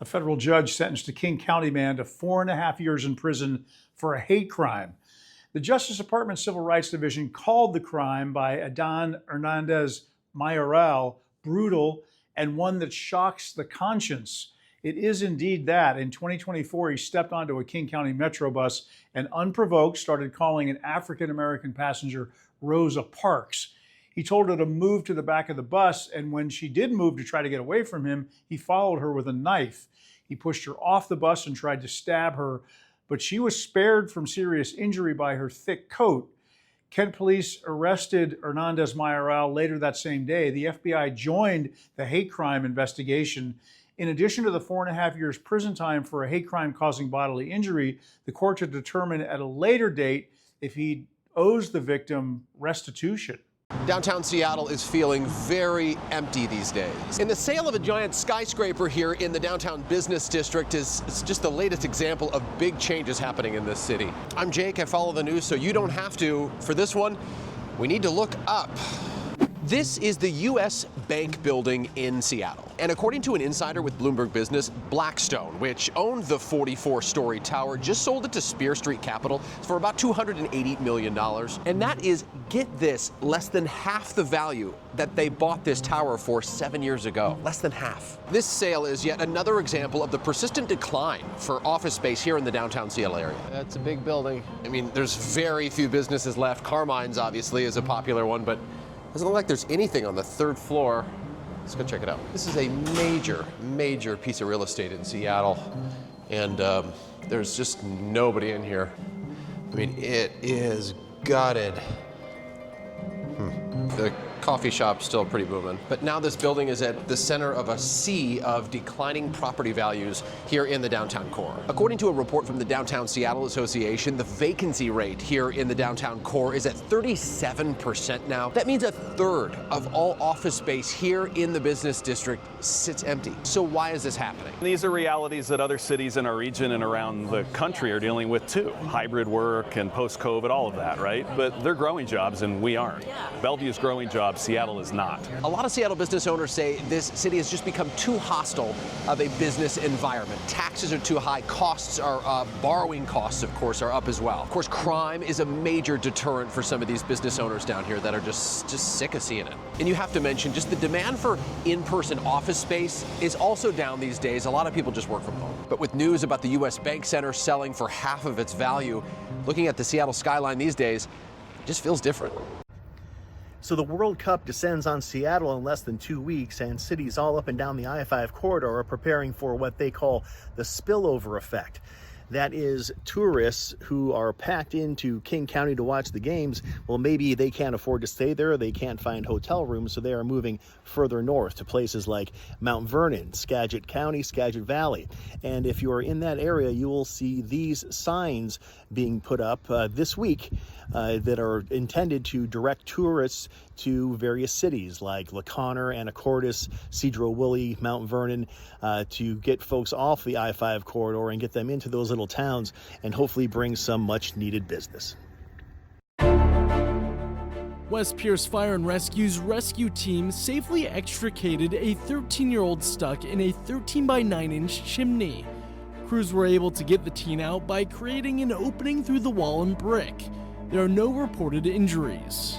A federal judge sentenced a King County man to 4.5 years in prison for a hate crime. The Justice Department Civil Rights Division called the crime by Adán Hernández Mayoral brutal and one that shocks the conscience. It is indeed that. In 2024, he stepped onto a King County Metro bus and unprovoked started calling an African-American passenger Rosa Parks. He told her to move to the back of the bus, and when she did move to try to get away from him, he followed her with a knife. He pushed her off the bus and tried to stab her, but she was spared from serious injury by her thick coat. Kent police arrested Hernández Mayoral later that same day. The FBI joined the hate crime investigation. In addition to the 4.5 years prison time for a hate crime causing bodily injury, the court to determine at a later date if he owes the victim restitution. Downtown Seattle is feeling very empty these days. And the sale of a giant skyscraper here in the downtown business district is just the latest example of big changes happening in this city. I'm Jake, I follow the news so you don't have to. For this one, we need to look up. This is the U.S. Bank building in Seattle. And according to an insider with Bloomberg Business, Blackstone, which owned the 44-story tower, just sold it to Spear Street Capital for about $280 million. And that is, get this, less than half the value that they bought this tower for 7 years ago. Less than half. This sale is yet another example of the persistent decline for office space here in the downtown Seattle area. That's a big building. I mean, there's very few businesses left. Carmine's obviously is a popular one, but doesn't look like there's anything on the third floor. Let's go check it out. This is a major piece of real estate in Seattle, and there's just nobody in here. I mean, it is gutted. The coffee shop's still pretty booming. But now this building is at the center of a sea of declining property values here in the downtown core. According to a report from the Downtown Seattle Association, the vacancy rate here in the downtown core is at 37% now. That means a third of all office space here in the business district sits empty. So why is this happening? These are realities that other cities in our region and around the country are dealing with too. Hybrid work and post-COVID, all of that, right? But they're growing jobs and we aren't. Bellevue's growing jobs, Seattle is not. A lot of Seattle business owners say this city has just become too hostile of a business environment. Taxes are too high, costs are borrowing costs, of course, are up as well. Of course, crime is a major deterrent for some of these business owners down here that are just sick of seeing it. And you have to mention, just the demand for in-person office space is also down these days. A lot of people just work from home. But with news about the U.S. Bank Center selling for half of its value, looking at the Seattle skyline these days, it just feels different. So the World Cup descends on Seattle in less than 2 weeks, and cities all up and down the I-5 corridor are preparing for what they call the spillover effect. That is, tourists who are packed into King County to watch the games, well, maybe they can't afford to stay there, they can't find hotel rooms, so they are moving further north to places like Mount Vernon, Skagit County, Skagit Valley. And if you are in that area, you will see these signs being put up this week that are intended to direct tourists to various cities like La Conner, Anacortes, Cedro-Woolley, Mount Vernon, to get folks off the I-5 corridor and get them into those little towns and hopefully bring some much needed business. West Pierce Fire and Rescue's rescue team safely extricated a 13-year-old stuck in a 13 by 9-inch chimney. Crews were able to get the teen out by creating an opening through the wall and brick. There are no reported injuries.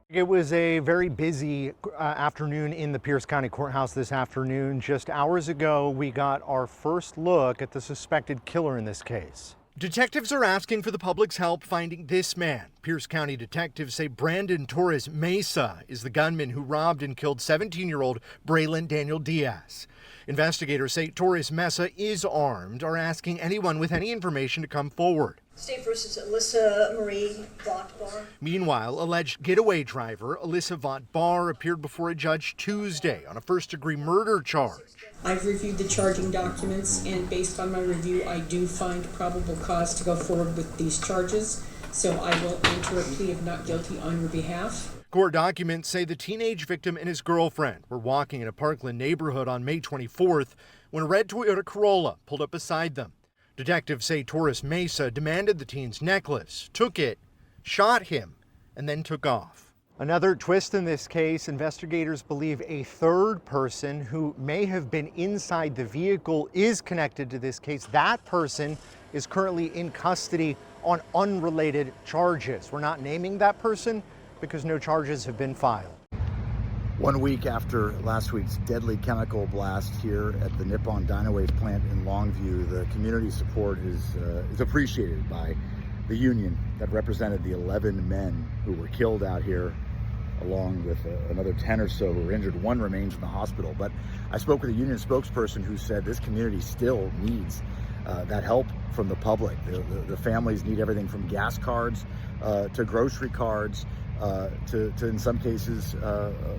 It was a very busy afternoon in the Pierce County Courthouse this afternoon. Just hours ago, we got our first look at the suspected killer in this case. Detectives are asking for the public's help finding this man. Pierce County detectives say Brandon Torres Mesa is the gunman who robbed and killed 17-year-old Braylon Daniel Diaz. Investigators say Torres Mesa is armed, are asking anyone with any information to come forward. State versus Alyssa Marie Vaught Barr. Meanwhile, alleged getaway driver Alyssa Vaught Barr appeared before a judge Tuesday on a first-degree murder charge. I've reviewed the charging documents, and based on my review, I do find probable cause to go forward with these charges, so I will enter a plea of not guilty on your behalf. Court documents say the teenage victim and his girlfriend were walking in a Parkland neighborhood on May 24th when a red Toyota Corolla pulled up beside them. Detectives say Torres Mesa demanded the teen's necklace, took it, shot him, and then took off. Another twist in this case, investigators believe a third person who may have been inside the vehicle is connected to this case. That person is currently in custody on unrelated charges. We're not naming that person because no charges have been filed. 1 week after last week's deadly chemical blast here at the Nippon Dynawave plant in Longview, the community support is appreciated by the union that represented the 11 men who were killed out here, along with another 10 or so who were injured. One remains in the hospital. But I spoke with a union spokesperson who said this community still needs that help from the public. The families need everything from gas cards to grocery cards, to in some cases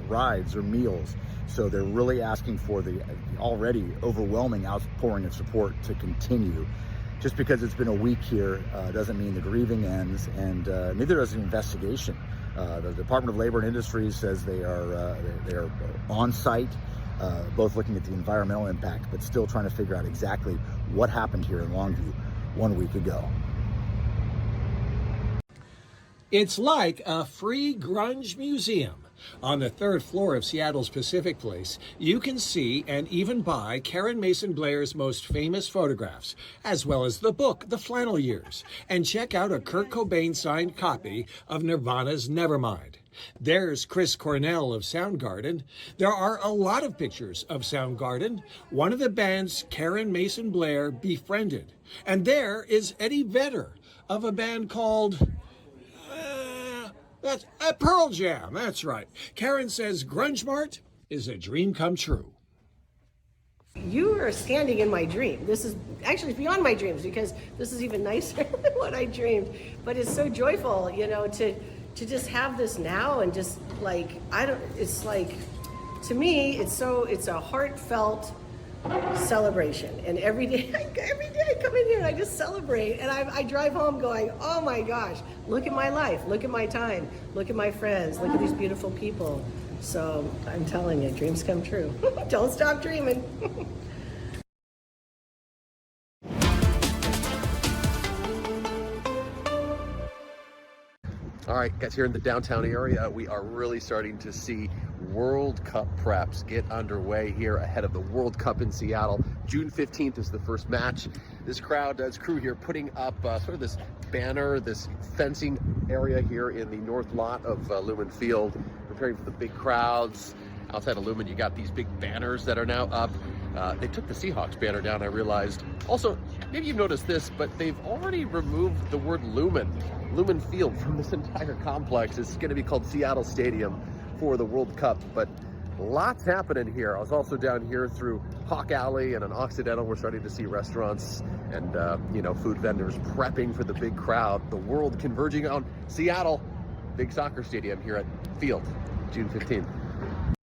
rides or meals. So they're really asking for the already overwhelming outpouring of support to continue. Just because it's been a week here doesn't mean the grieving ends, and neither does the investigation. The Department of Labor and Industries says they are on site, both looking at the environmental impact, but still trying to figure out exactly what happened here in Longview 1 week ago. It's like a free grunge museum. On the third floor of Seattle's Pacific Place, you can see and even buy Karen Mason Blair's most famous photographs, as well as the book, The Flannel Years, and check out a Kurt Cobain signed copy of Nirvana's Nevermind. There's Chris Cornell of Soundgarden. There are a lot of pictures of Soundgarden, one of the bands Karen Mason Blair befriended. And there is Eddie Vedder of a band called That's Pearl Jam, that's right. Karen says Grunge Mart is a dream come true. You are standing in my dream. This is actually beyond my dreams because this is even nicer than what I dreamed. But it's so joyful, to just have this now and just like, it's like, to me, it's a heartfelt celebration. And every day I come in here and I just celebrate, and I drive home going, oh my gosh, look at my life, look at my time, look at my friends, look at these beautiful people. So I'm telling you, dreams come true. Don't stop dreaming. All right, guys, here in the downtown area, we are really starting to see World Cup preps get underway here ahead of the World Cup in Seattle. June 15th is the first match. This crew here putting up sort of this banner, this fencing area here in the north lot of Lumen Field, preparing for the big crowds. Outside of Lumen, you got these big banners that are now up. They took the Seahawks banner down, I realized. Also, maybe you've noticed this, but they've already removed the word Lumen Field from this entire complex. It's going to be called Seattle Stadium for the World Cup, but lots happening here. I was also down here through Hawk Alley and on Occidental. We're starting to see restaurants and food vendors prepping for the big crowd. The world converging on Seattle. Big soccer stadium here at Field, June 15th.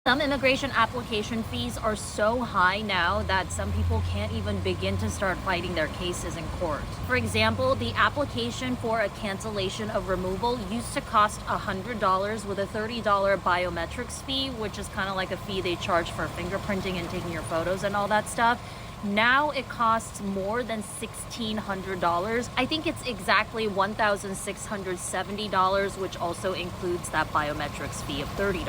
Some immigration application fees are so high now that some people can't even begin to start fighting their cases in court. For example, the application for a cancellation of removal used to cost $100 with a $30 biometrics fee, which is kind of like a fee they charge for fingerprinting and taking your photos and all that stuff. Now it costs more than $1,600. I think it's exactly $1,670, which also includes that biometrics fee of $30.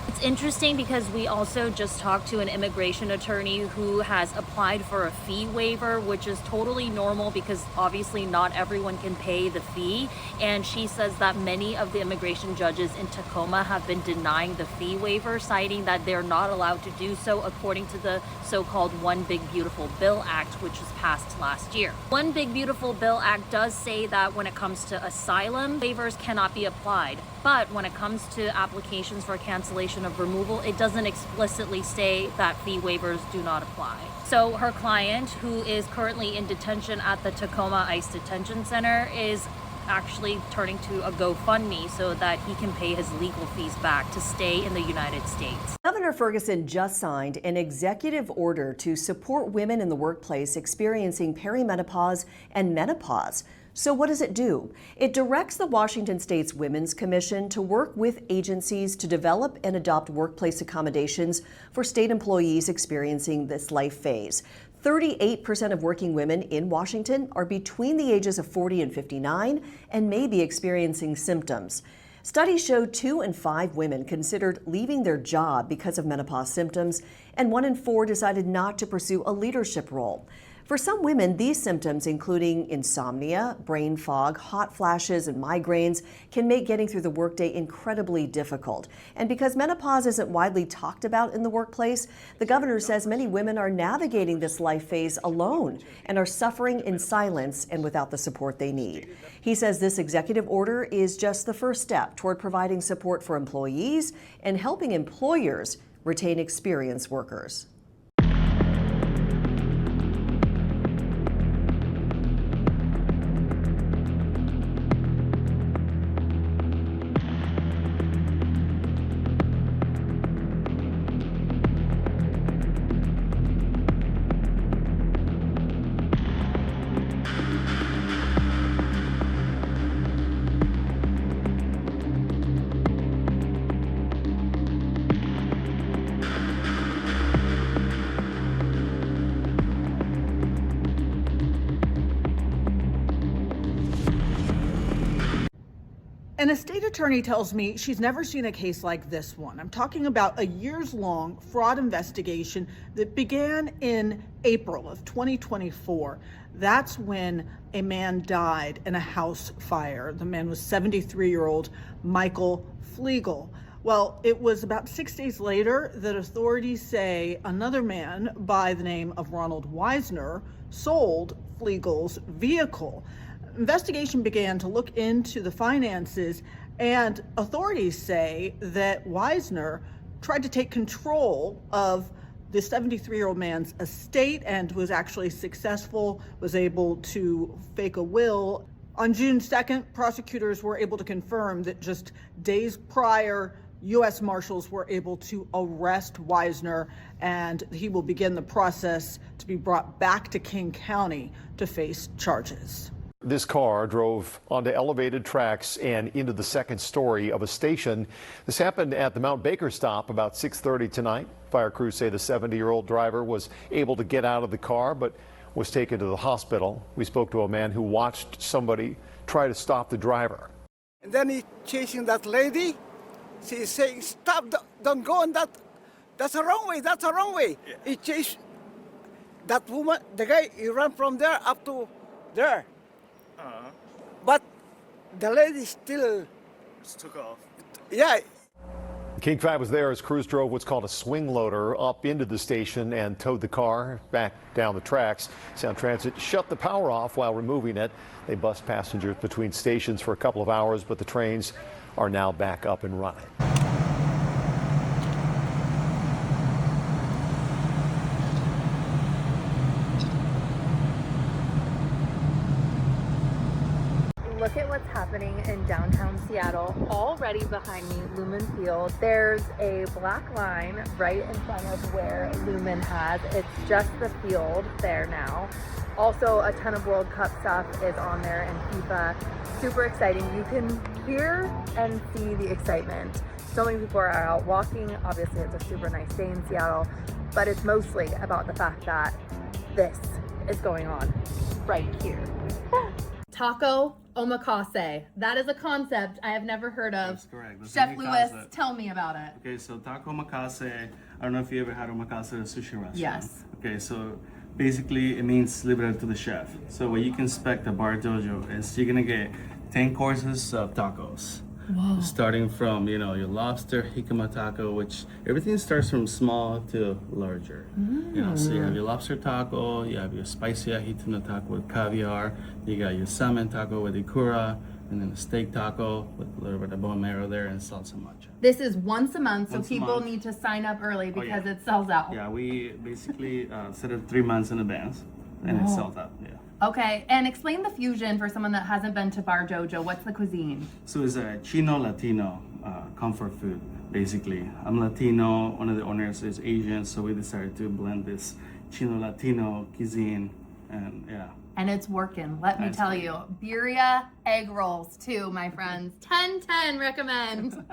It's interesting because we also just talked to an immigration attorney who has applied for a fee waiver, which is totally normal because obviously not everyone can pay the fee. And she says that many of the immigration judges in Tacoma have been denying the fee waiver, citing that they're not allowed to do so according to the so-called One Big Beautiful Bill Act, which was passed last year. One Big Beautiful Bill Act does say that when it comes to asylum, waivers cannot be applied. But when it comes to applications for cancellation of removal, it doesn't explicitly say that fee waivers do not apply. So her client, who is currently in detention at the Tacoma ICE Detention Center, is actually turning to a GoFundMe so that he can pay his legal fees back to stay in the United States. Governor Ferguson just signed an executive order to support women in the workplace experiencing perimenopause and menopause. So what does it do? It directs the Washington State's Women's Commission to work with agencies to develop and adopt workplace accommodations for state employees experiencing this life phase. 38% of working women in Washington are between the ages of 40 and 59 and may be experiencing symptoms. Studies showed 2 in 5 women considered leaving their job because of menopause symptoms, and 1 in 4 decided not to pursue a leadership role. For some women, these symptoms, including insomnia, brain fog, hot flashes, and migraines, can make getting through the workday incredibly difficult. And because menopause isn't widely talked about in the workplace, the governor says many women are navigating this life phase alone and are suffering in silence and without the support they need. He says this executive order is just the first step toward providing support for employees and helping employers retain experienced workers. And a state attorney tells me she's never seen a case like this one. I'm talking about a years-long fraud investigation that began in April of 2024. That's when a man died in a house fire. The man was 73-year-old Michael Flegel. Well, it was about 6 days later that authorities say another man by the name of Ronald Weisner sold Flegel's vehicle. Investigation began to look into the finances, and authorities say that Weisner tried to take control of the 73-year-old man's estate and was actually successful, was able to fake a will. On June 2nd, prosecutors were able to confirm that just days prior, U.S. Marshals were able to arrest Weisner, and he will begin the process to be brought back to King County to face charges. This car drove onto elevated tracks and into the second story of a station. This happened at the Mount Baker stop about 6:30 tonight. Fire crews say the 70-year-old driver was able to get out of the car but was taken to the hospital. We spoke to a man who watched somebody try to stop the driver. And then he chasing that lady. She's saying, "Stop, don't go on that. That's a wrong way, that's a wrong way." Yeah. He chased that woman, the guy, he ran from there up to there. But the lady still just took off. Yeah. King 5 was there as crews drove what's called a swing loader up into the station and towed the car back down the tracks. Sound Transit shut the power off while removing it. They bussed passengers between stations for a couple of hours, but the trains are now back up and running. Look at what's happening in downtown Seattle. Already behind me, Lumen Field. There's a black line right in front of where Lumen has. It's just the field there now. Also, a ton of World Cup stuff is on there and FIFA. Super exciting. You can hear and see the excitement. So many people are out walking. Obviously, it's a super nice day in Seattle, but it's mostly about the fact that this is going on right here. Taco omakase. That is a concept I have never heard of. That's correct. That's Chef omakase. Lewis, tell me about it. Okay, so taco omakase, I don't know if you ever had omakase at a sushi restaurant. Yes. Okay, so basically it means liberated to the chef. So what you can expect at Bar Dojo is you're gonna get 10 courses of tacos. Whoa. Starting from, your lobster jicama taco, which everything starts from small to larger. So you have your lobster taco, you have your spicy ahi tuna taco with caviar, you got your salmon taco with ikura, and then a steak taco with a little bit of bone marrow there and salsa matcha. This is once a month, so Once a people month. need to sign up early because yeah. it sells out. Yeah, we basically set it 3 months in advance, and it sells out. Yeah. Okay, and explain the fusion for someone that hasn't been to Bar Dojo. What's the cuisine? So it's a Chino-Latino comfort food, basically. I'm Latino, one of the owners is Asian, so we decided to blend this Chino-Latino cuisine, and yeah. And it's working, let me tell you. Birria egg rolls too, my friends. 10/10 recommend.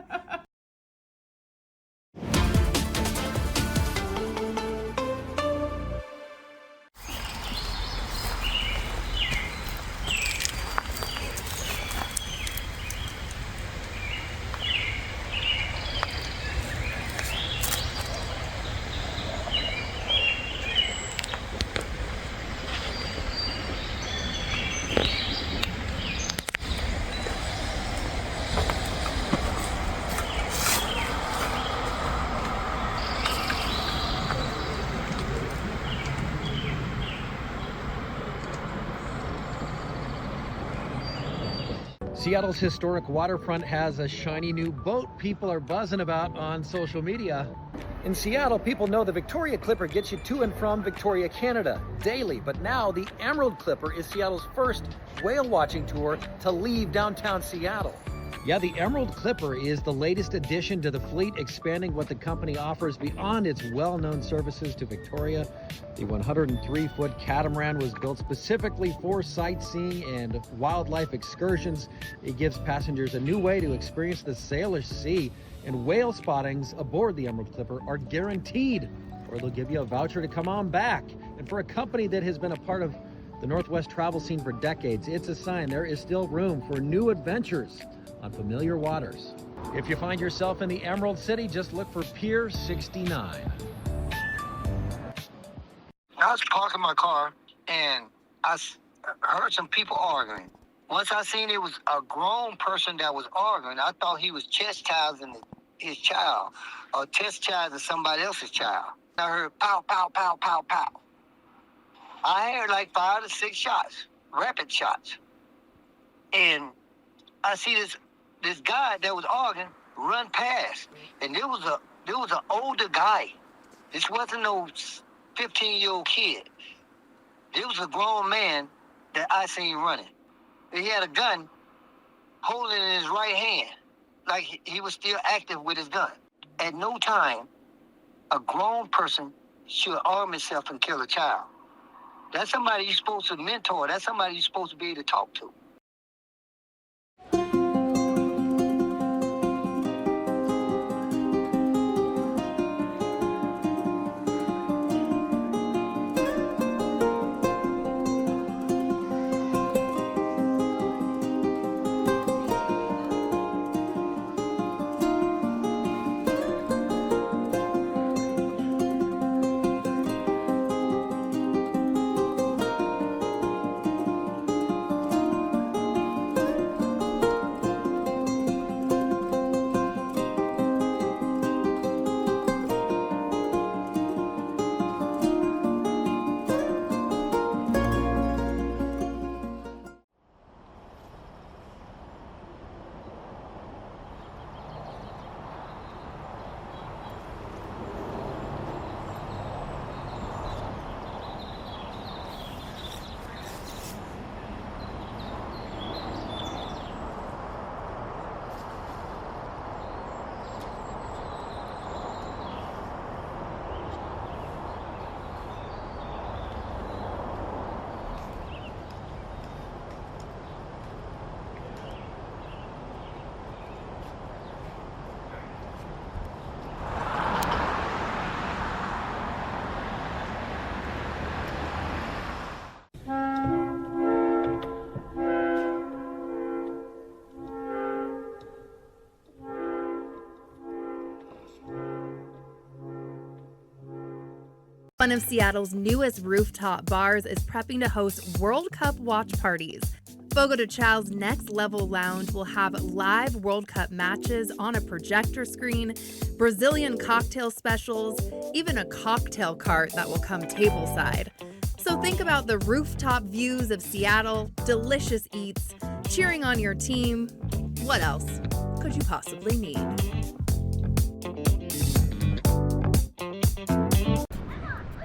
Seattle's historic waterfront has a shiny new boat people are buzzing about on social media. In Seattle, people know the Victoria Clipper gets you to and from Victoria, Canada daily, but now the Emerald Clipper is Seattle's first whale watching tour to leave downtown Seattle. Yeah, the Emerald Clipper is the latest addition to the fleet, expanding what the company offers beyond its well-known services to Victoria. The 103-foot catamaran was built specifically for sightseeing and wildlife excursions. It gives passengers a new way to experience the Salish Sea, and whale spottings aboard the Emerald Clipper are guaranteed, or they'll give you a voucher to come on back. And for a company that has been a part of the Northwest travel scene for decades, it's a sign there is still room for new adventures on familiar waters. If you find yourself in the Emerald City, just look for Pier 69. I was parking my car and I heard some people arguing. Once I seen it was a grown person that was arguing, I thought he was chastising his child or chastising somebody else's child. I heard pow, pow, pow, pow, pow. I heard like 5 to 6 shots, rapid shots. And I see this guy that was arguing run past, and there was an older guy. This wasn't no 15-year-old kid. There was a grown man that I seen running. He had a gun holding in his right hand, like he was still active with his gun. At no time, a grown person should arm himself and kill a child. That's somebody you're supposed to mentor. That's somebody you're supposed to be able to talk to. One of Seattle's newest rooftop bars is prepping to host World Cup watch parties. Fogo de Chao's Next Level Lounge will have live World Cup matches on a projector screen, Brazilian cocktail specials, even a cocktail cart that will come tableside. So think about the rooftop views of Seattle, delicious eats, cheering on your team. What else could you possibly need?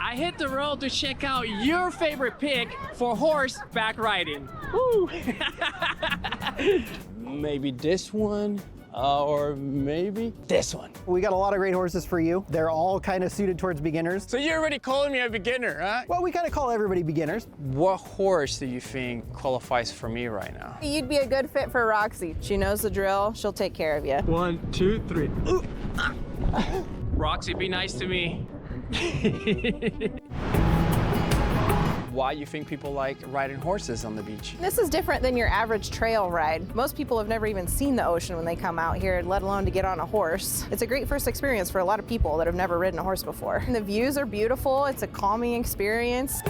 I hit the road to check out your favorite pick for horseback riding. Woo! Maybe this one, or maybe this one. We got a lot of great horses for you. They're all kind of suited towards beginners. So you're already calling me a beginner, huh? Well, we kind of call everybody beginners. What horse do you think qualifies for me right now? You'd be a good fit for Roxy. She knows the drill. She'll take care of you. 1, 2, 3. Ooh. Roxy, be nice to me. Why you think people like riding horses on the beach? This is different than your average trail ride. Most people have never even seen the ocean when they come out here, let alone to get on a horse. It's a great first experience for a lot of people that have never ridden a horse before. And the views are beautiful. It's a calming experience.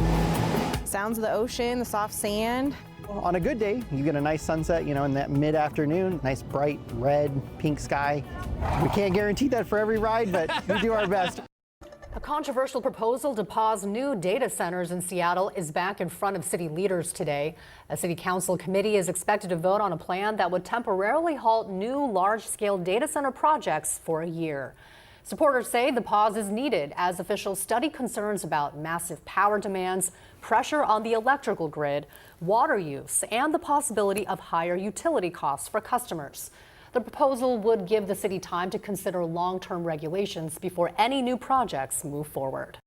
Sounds of the ocean, the soft sand. On a good day, you get a nice sunset, you know, in that mid-afternoon, nice bright red, pink sky. We can't guarantee that for every ride, but we do our best. A controversial proposal to pause new data centers in Seattle is back in front of city leaders today. A city council committee is expected to vote on a plan that would temporarily halt new large-scale data center projects for a year. Supporters say the pause is needed as officials study concerns about massive power demands, pressure on the electrical grid, water use, and the possibility of higher utility costs for customers. The proposal would give the city time to consider long-term regulations before any new projects move forward.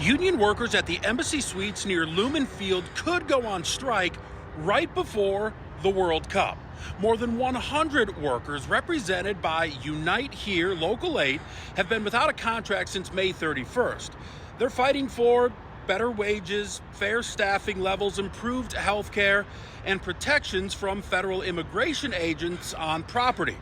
Union workers at the Embassy Suites near Lumen Field could go on strike right before the World Cup. More than 100 workers represented by Unite Here Local 8 have been without a contract since May 31st. They're fighting for better wages, fair staffing levels, improved health care, and protections from federal immigration agents on property.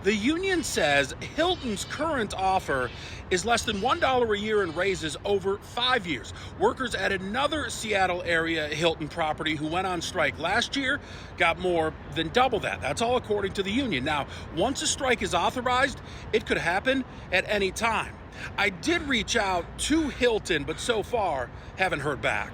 The union says Hilton's current offer is less than $1 a year in raises over 5 years. Workers at another Seattle area Hilton property who went on strike last year got more than double that. That's all according to the union. Now, once a strike is authorized, it could happen at any time. I did reach out to Hilton, but so far haven't heard back.